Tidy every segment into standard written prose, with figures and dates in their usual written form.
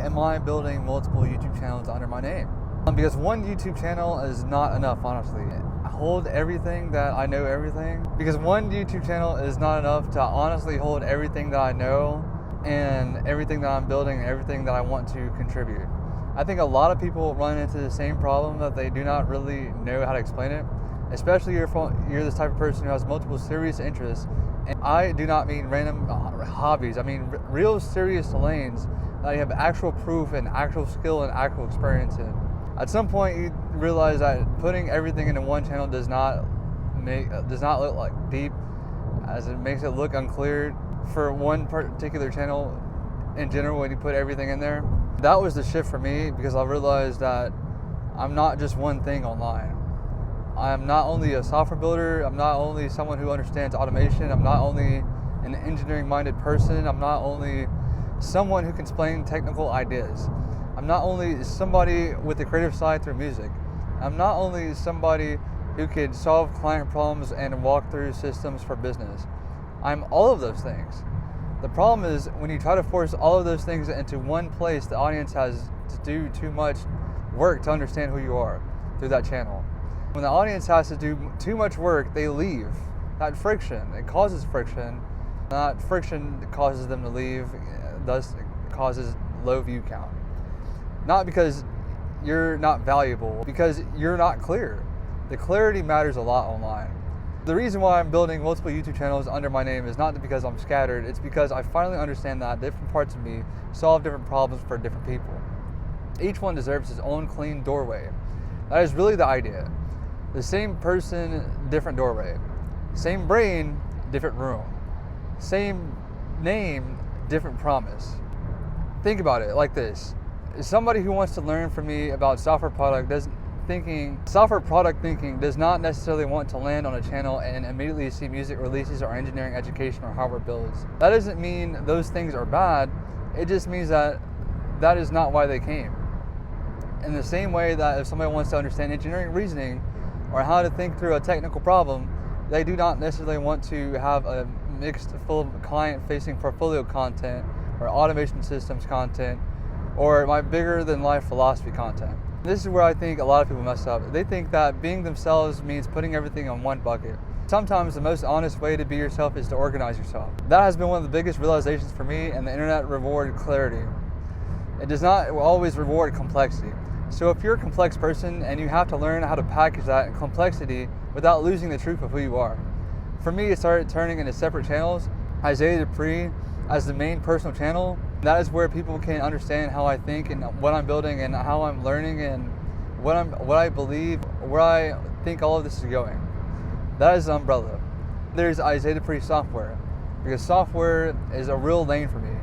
am I building multiple YouTube channels under my name? Because one YouTube channel is not enough, honestly. Hold everything that I know everything. Because one YouTube channel is not enough to honestly hold everything that I know and everything that I'm building and everything that I want to contribute. I think a lot of people run into the same problem that they do not really know how to explain it. Especially you're this type of person who has multiple serious interests. And I do not mean random hobbies. I mean real serious lanes that you have actual proof and actual skill and actual experience in. At some point, you realize that putting everything into one channel does not look like deep, as it makes it look unclear for one particular channel in general when you put everything in there. That was the shift for me, because I realized that I'm not just one thing online. I'm not only a software builder, I'm not only someone who understands automation, I'm not only an engineering-minded person, I'm not only someone who can explain technical ideas. I'm not only somebody with the creative side through music. I'm not only somebody who could solve client problems and walk through systems for business. I'm all of those things. The problem is when you try to force all of those things into one place, the audience has to do too much work to understand who you are through that channel. When the audience has to do too much work, they leave. That friction, it causes friction. That friction causes them to leave, thus it causes low view count. Not because you're not valuable, because you're not clear. The clarity matters a lot online. The reason why I'm building multiple YouTube channels under my name is not because I'm scattered, it's because I finally understand that different parts of me solve different problems for different people. Each one deserves its own clean doorway. That is really the idea. The same person, different doorway. Same brain, different room. Same name, different promise. Think about it like this. Somebody who wants to learn from me about software product thinking does not necessarily want to land on a channel and immediately see music releases or engineering education or hardware builds. That doesn't mean those things are bad. It just means that that is not why they came. In the same way that if somebody wants to understand engineering reasoning or how to think through a technical problem, they do not necessarily want to have a mixed full of client-facing portfolio content or automation systems content or my bigger than life philosophy content. This is where I think a lot of people mess up. They think that being themselves means putting everything in one bucket. Sometimes the most honest way to be yourself is to organize yourself. That has been one of the biggest realizations for me, and the internet reward clarity. It does not always reward complexity. So if you're a complex person and you have to learn how to package that complexity without losing the truth of who you are. For me, it started turning into separate channels. Isaiah Dupree as the main personal channel. That is where people can understand how I think and what I'm building and how I'm learning and what I believe, where I think all of this is going. That is the umbrella. There's Isaiah Dupree software, because software is a real lane for me.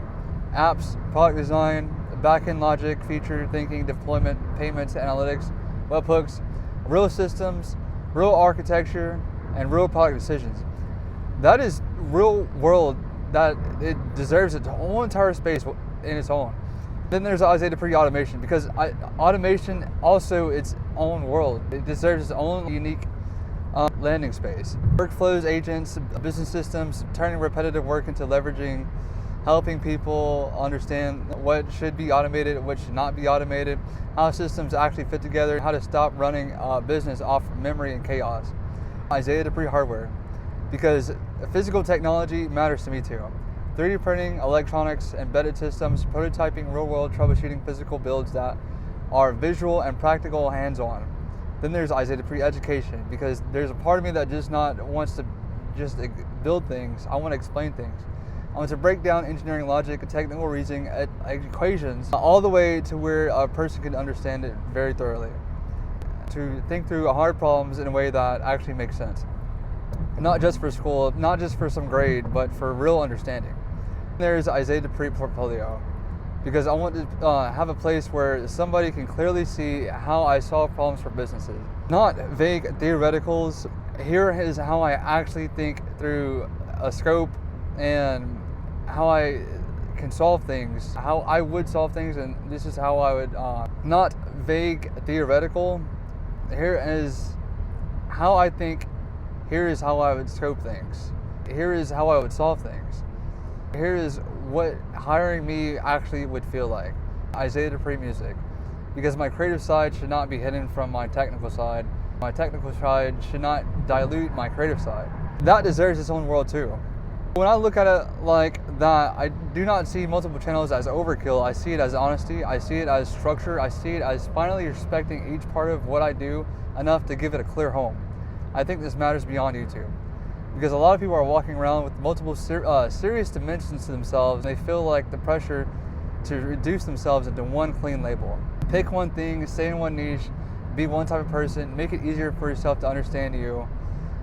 Apps, product design, back-end logic, feature thinking, deployment, payments, analytics, webhooks, real systems, real architecture, and real product decisions. That is real world that it deserves its whole entire space in its own. Then there's Isaiah Dupree automation, because automation also its own world. It deserves its own unique landing space. Workflows, agents, business systems, turning repetitive work into leveraging, helping people understand what should be automated, what should not be automated, how systems actually fit together, how to stop running a business off memory and chaos. Isaiah Dupree hardware, because physical technology matters to me too. 3D printing, electronics, embedded systems, prototyping, real-world troubleshooting physical builds that are visual and practical, hands-on. Then there's Isaiah Dupree education, because there's a part of me that just not wants to just build things. I want to explain things. I want to break down engineering logic, technical reasoning, equations, all the way to where a person can understand it very thoroughly. To think through hard problems in a way that actually makes sense. Not just for school, not just for some grade, but for real understanding. There's Isaiah Dupree portfolio, because I want to have a place where somebody can clearly see how I solve problems for businesses. Not vague theoreticals. Here is how I actually think through a scope and how I can solve things, how I would solve things, and this is how I would, not vague theoretical. Here is how I think, here is how I would scope things. Here is how I would solve things. Here is what hiring me actually would feel like. Isaiah Dupree Music, because my creative side should not be hidden from my technical side. My technical side should not dilute my creative side. That deserves its own world too. When I look at it like that, I do not see multiple channels as overkill. I see it as honesty. I see it as structure. I see it as finally respecting each part of what I do enough to give it a clear home. I think this matters beyond YouTube, because a lot of people are walking around with multiple serious dimensions to themselves. They feel like the pressure to reduce themselves into one clean label. Pick one thing, stay in one niche, be one type of person, make it easier for yourself to understand you.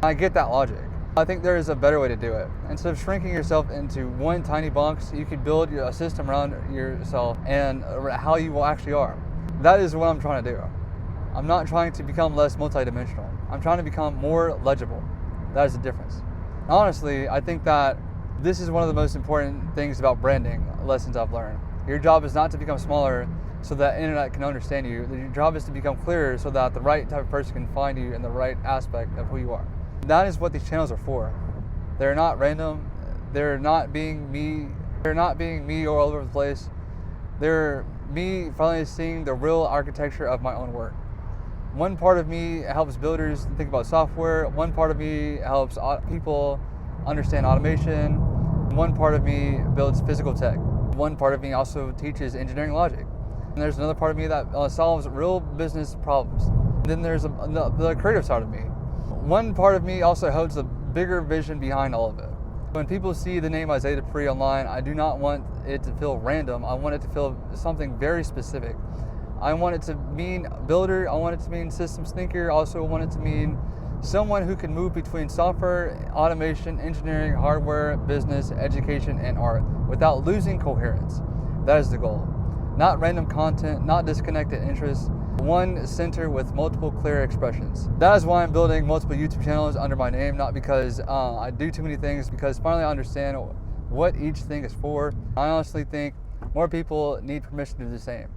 I get that logic. I think there is a better way to do it. Instead of shrinking yourself into one tiny box, you could build a system around yourself and how you actually are. That is what I'm trying to do. I'm not trying to become less multidimensional. I'm trying to become more legible. That is the difference. Honestly, I think that this is one of the most important things about branding lessons I've learned. Your job is not to become smaller so that the internet can understand you. Your job is to become clearer so that the right type of person can find you in the right aspect of who you are. That is what these channels are for. They're not random. They're not being me. They're not being me all over the place. They're me finally seeing the real architecture of my own work. One part of me helps builders think about software. One part of me helps people understand automation. One part of me builds physical tech. One part of me also teaches engineering logic. And there's another part of me that solves real business problems. And then there's the creative side of me. One part of me also holds the bigger vision behind all of it. When people see the name Isaiah Dupree online, I do not want it to feel random. I want it to feel something very specific. I want it to mean builder. I want it to mean systems thinker. I also want it to mean someone who can move between software, automation, engineering, hardware, business, education, and art without losing coherence. That is the goal. Not random content, not disconnected interests, one center with multiple clear expressions. That is why I'm building multiple YouTube channels under my name, not because I do too many things, because finally I understand what each thing is for. I honestly think more people need permission to do the same.